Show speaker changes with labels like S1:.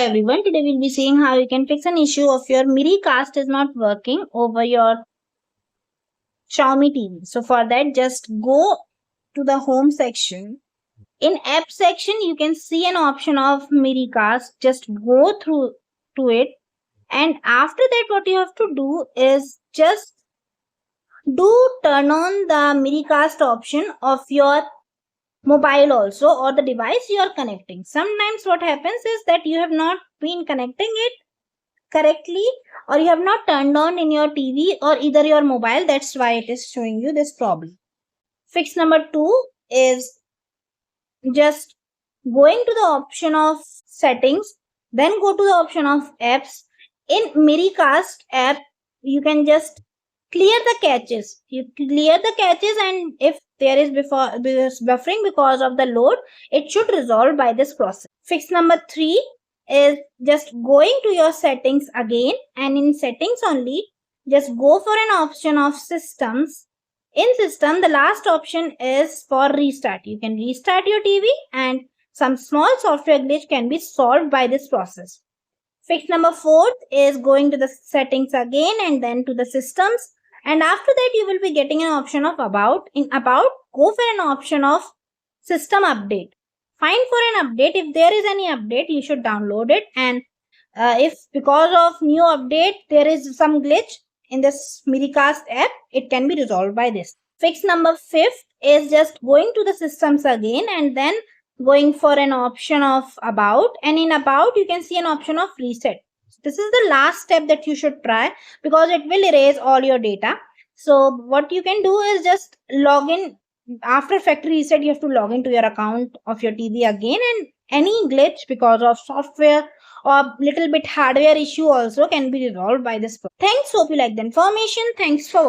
S1: everyone, today we'll be seeing how you can fix an issue of your Miracast is not working over your Xiaomi TV. So for that, just go to the home section. In app section, you can see an option of Miracast. Just go through to it, and after that, what you have to do is just turn on the Miracast option of your mobile also, or the device you are connecting. Sometimes what happens is that you have not been connecting it correctly, or you have not turned on in your TV or either your mobile. That's why it is showing you this problem. Fix number 2 is just going to the option of settings, then go to the option of apps. In Miracast app, you can just clear the caches. You clear the caches, and if there is buffering because of the load, it should resolve by this process. Fix number 3 is just going to your settings again, and in settings only, just go for an option of systems. In system, the last option is for restart. You can restart your TV, and some small software glitch can be solved by this process. Fix number 4 is going to the settings again and then to the systems, and after that you will be getting an option of about. In about, go for an option of system update. Find for an update. If there is any update, you should download it, and if because of new update there is some glitch in this Miracast app, it can be resolved by this. Fix number 5 is just going to the systems again and then going for an option of about, and in about you can see an option of reset. This is the last step that you should try because it will erase all your data. So what you can do is just log in. After factory reset, you have to log into your account of your TV again, and any glitch because of software or little bit hardware issue also can be resolved by this. Thanks. Hope you like the information. Thanks for